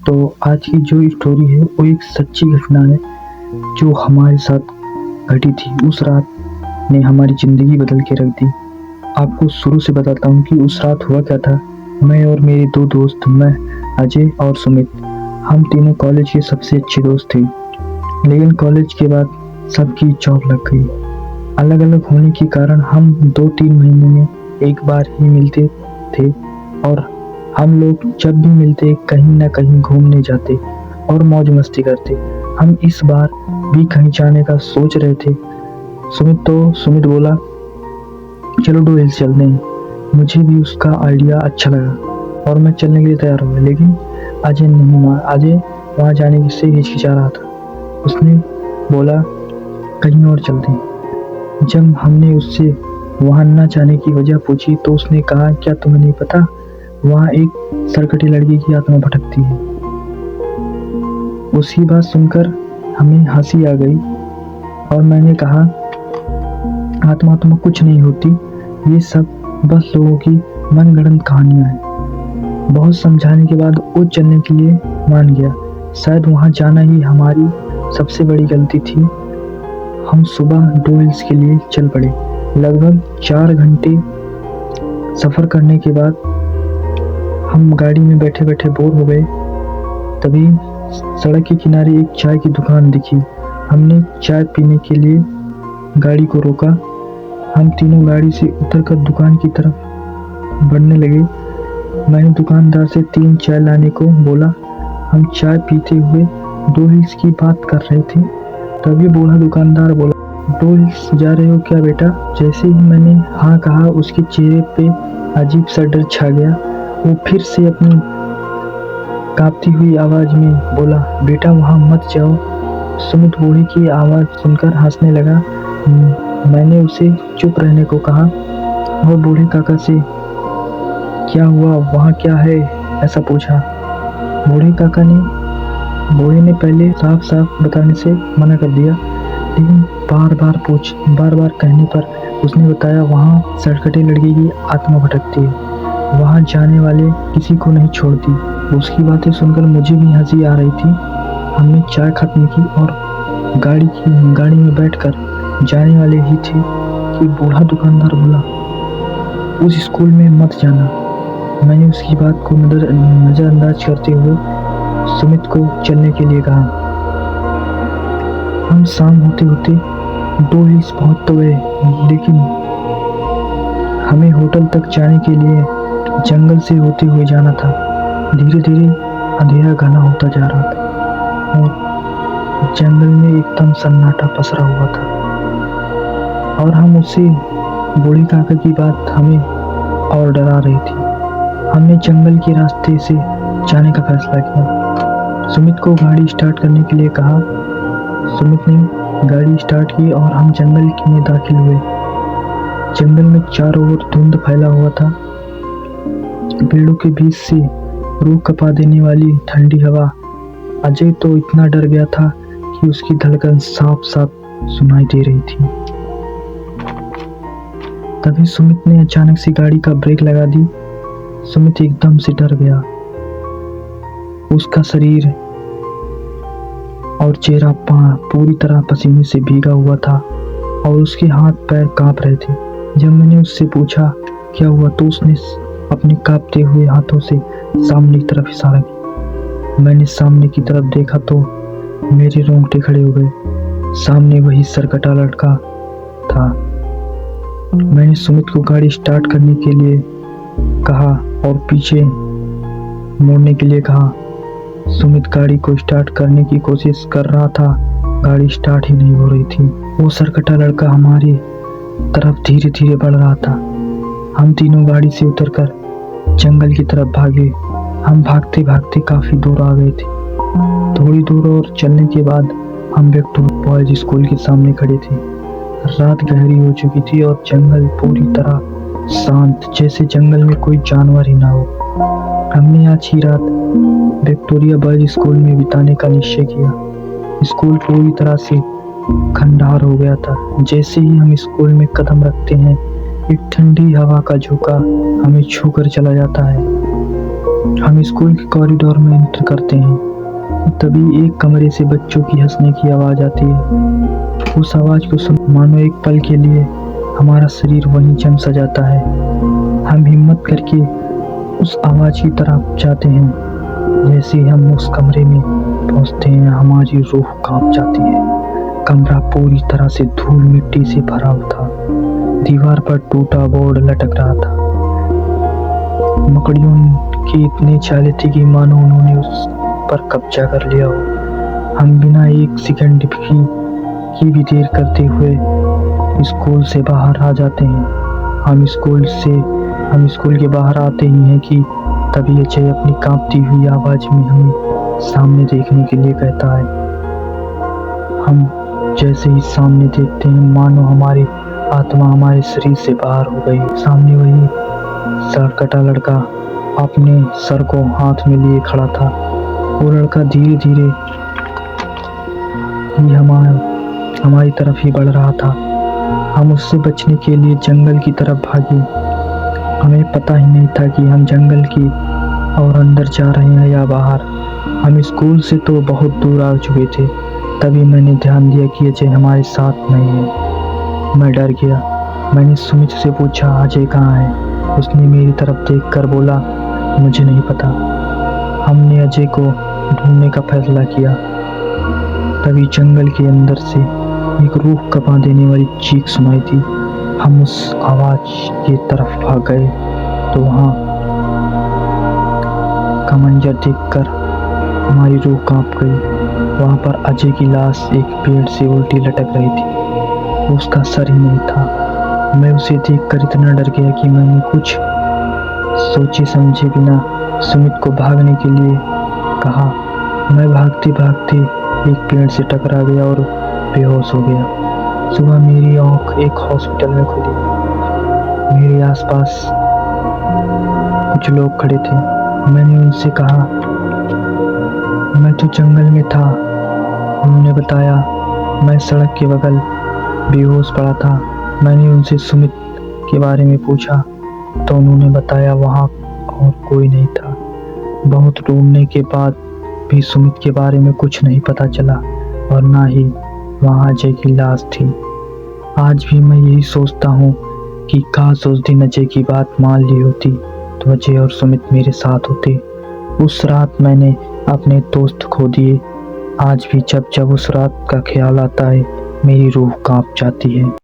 तो आज की जो स्टोरी है वो एक सच्ची घटना है जो हमारे साथ घटी थी। उस रात ने हमारी ज़िंदगी बदल के रख दी। आपको शुरू से बताता हूँ कि उस रात हुआ क्या था। मैं और मेरे दो दोस्त, मैं अजय और सुमित, हम तीनों कॉलेज के सबसे अच्छे दोस्त थे। लेकिन कॉलेज के बाद सबकी जॉब लग गई। अलग अलग होने के कारण हम 2-3 महीने में एक बार ही मिलते थे और हम लोग जब भी मिलते कहीं ना कहीं घूमने जाते और मौज मस्ती करते। हम इस बार भी कहीं जाने का सोच रहे थे। सुमित बोला चलो डू हिल्स चलते हैं। मुझे भी उसका आइडिया अच्छा लगा और मैं चलने के लिए तैयार हुआ। लेकिन अजय नहीं मान। अजय वहाँ जाने से हिचकिचा रहा था। उसने बोला कहीं और चलते हैं। जब हमने उससे वहाँ न जाने की वजह पूछी तो उसने कहा क्या तुम्हें नहीं पता, वहाँ एक सरकटी लड़की की आत्मा भटकती है। उसकी बात सुनकर हमें हंसी आ गई और मैंने कहा आत्मा कुछ नहीं होती, ये सब बस लोगों की मनगढ़ंत कहानियां हैं। बहुत समझाने के बाद वो चलने के लिए मान गया। शायद वहाँ जाना ही हमारी सबसे बड़ी गलती थी। हम सुबह डू हिल्स के लिए चल पड़े। लगभग 4 घंटे सफ़र करने के बाद हम गाड़ी में बैठे बैठे बोर हो गए। तभी सड़क के किनारे एक चाय की दुकान दिखी। हमने चाय पीने के लिए गाड़ी को रोका। हम तीनों गाड़ी से उतरकर दुकान की तरफ बढ़ने लगे। मैंने दुकानदार से 3 चाय लाने को बोला। हम चाय पीते हुए डू हिल्स की बात कर रहे थे। तभी बूढ़ा दुकानदार बोला डू हिल्स जा रहे हो क्या बेटा? जैसे ही मैंने हाँ कहा उसके चेहरे पे अजीब सा डर छा गया। वो फिर से अपनी कांपती हुई आवाज में बोला बेटा वहाँ मत जाओ। सुमित बूढ़े की आवाज सुनकर हंसने लगा। मैंने उसे चुप रहने को कहा और बूढ़े काका से क्या हुआ, वहाँ क्या है, ऐसा पूछा। बूढ़े ने पहले साफ साफ बताने से मना कर दिया, लेकिन बार बार कहने पर उसने बताया वहाँ सरकटे लड़की की आत्मा भटकती है, वहाँ जाने वाले किसी को नहीं छोड़ती। उसकी बातें सुनकर मुझे भी हंसी आ रही थी। हमने चाय खत्म की और गाड़ी में बैठकर जाने वाले ही थे कि बूढ़ा दुकानदार बोला उस स्कूल में मत जाना। मैंने उसकी बात को नज़रअंदाज करते हुए सुमित को चलने के लिए कहा। हम शाम होते होते डू हिल्स पहुँच तो गए, लेकिन हमें होटल तक जाने के लिए जंगल से होते हुए जाना था। धीरे धीरे अंधेरा घना होता जा रहा था और जंगल में एकदम सन्नाटा पसरा हुआ था। और हम उससे बूढ़े काका की बात हमें और डरा रही थी। हमने जंगल के रास्ते से जाने का फैसला किया। सुमित को गाड़ी स्टार्ट करने के लिए कहा। सुमित ने गाड़ी स्टार्ट की और हम जंगल में दाखिल हुए। जंगल में चारों ओर धुंध फैला हुआ था। पेड़ों के बीच से रूह कपा देने वाली ठंडी हवा। अजय तो इतना डर गया था कि उसकी धड़कन साफ साफ सुनाई दे रही थी। तभी सुमित ने अचानक से गाड़ी का ब्रेक लगा दी। सुमित एकदम से डर गया। उसका शरीर और चेहरा पूरी तरह पसीने से भीगा हुआ था और उसके हाथ पैर कांप रहे थे। जब मैंने उससे पूछा क्या हुआ तो उसने अपने कांपते हुए हाथों से सामने की तरफ इशारा किया। मैंने सामने की तरफ देखा तो मेरे रोंगटे खड़े हो गए। सामने वही सरकटा लड़का था। मैंने सुमित को गाड़ी स्टार्ट करने के लिए कहा और पीछे मोड़ने के लिए कहा। सुमित गाड़ी को स्टार्ट करने की कोशिश कर रहा था, गाड़ी स्टार्ट ही नहीं हो रही थी। वो सरकटा लड़का हमारी तरफ धीरे धीरे बढ़ रहा था। हम तीनों गाड़ी से उतरकर जंगल की तरफ भागे। हम भागते भागते काफी दूर आ गए थे। थोड़ी दूर और चलने के बाद हम विक्टोरिया बॉयज स्कूल के सामने खड़े थे। रात गहरी हो चुकी थी और जंगल पूरी तरह शांत, जैसे जंगल में कोई जानवर ही ना हो। हमने आज ही रात विक्टोरिया बॉयज स्कूल में बिताने का निश्चय किया। स्कूल पूरी तरह से खंडहर हो गया था। जैसे ही हम स्कूल में कदम रखते हैं एक ठंडी हवा का झोंका हमें छूकर चला जाता है। हम स्कूल के कॉरिडोर में एंटर करते हैं, तभी एक कमरे से बच्चों की हंसने की आवाज़ आती है। उस आवाज़ को सुन मानो एक पल के लिए हमारा शरीर वहीं जम सा जाता है। हम हिम्मत करके उस आवाज़ की तरफ जाते हैं। जैसे ही हम उस कमरे में पहुंचते हैं, हमारी रूह कांप जाती है। कमरा पूरी तरह से धूल मिट्टी से भरा हुआ था। दीवार पर टूटा बोर्ड लटक रहा था। मकड़ियों की इतनी चालें थी कि मानो उन्होंने उस पर कब्जा कर लिया हो। हम बिना एक सेकंड की भी देर करते हुए स्कूल से बाहर आ जाते हैं। हम स्कूल के बाहर आते ही हैं कि तभी अजय अपनी कांपती हुई आवाज में हमें सामने देखने के लिए कहता है। हम जैसे ही सामने देखते हैं, मानो हमारी आत्मा हमारे शरीर से बाहर हो गई। सामने वही सड़कटा लड़का अपने सर को हाथ में लिए खड़ा था। वो लड़का धीरे धीरे ही हमारी तरफ ही बढ़ रहा था। हम उससे बचने के लिए जंगल की तरफ भागे। हमें पता ही नहीं था कि हम जंगल की और अंदर जा रहे हैं या बाहर। हम स्कूल से तो बहुत दूर आ चुके थे। तभी मैंने ध्यान दिया कि अजय हमारे साथ नहीं है। मैं डर गया। मैंने सुमित से पूछा, अजय कहाँ है? उसने मेरी तरफ देखकर बोला, मुझे नहीं पता। हमने अजय को ढूंढने का फैसला किया। तभी जंगल के अंदर से एक रूह कपा देने वाली चीख सुनाई थी। हम उस आवाज की तरफ भाग गए तो वहां का मंजर देखकर हमारी रूह कांप गई। वहां पर अजय की लाश एक पेड़ से उल्टी लटक रही थी। उसका सर ही नहीं था। मैं उसे देखकर इतना डर गया कि मैंने कुछ सोचे समझे बिना सुमित को भागने के लिए कहा। मैं भागते भागते एक पेड़ से टकरा गया और बेहोश हो गया। सुबह मेरी आंख एक हॉस्पिटल में खुली। मेरे आसपास कुछ लोग खड़े थे। मैंने उनसे कहा, मैं तो जंगल में था। उन्होंने बताया, मैं सड़क के बगल बेहोश पड़ा था। मैंने उनसे सुमित के बारे में पूछा तो उन्होंने बताया वहाँ और कोई नहीं था। बहुत ढूंढने के बाद भी सुमित के बारे में कुछ नहीं पता चला और ना ही वहाँ अजय की लाश थी। आज भी मैं यही सोचता हूँ कि काश उस दिन अजय की बात मान ली होती तो अजय और सुमित मेरे साथ होते। उस रात मैंने अपने दोस्त खो दिए। आज भी जब जब उस रात का ख्याल आता है, मेरी रूह कांप जाती है।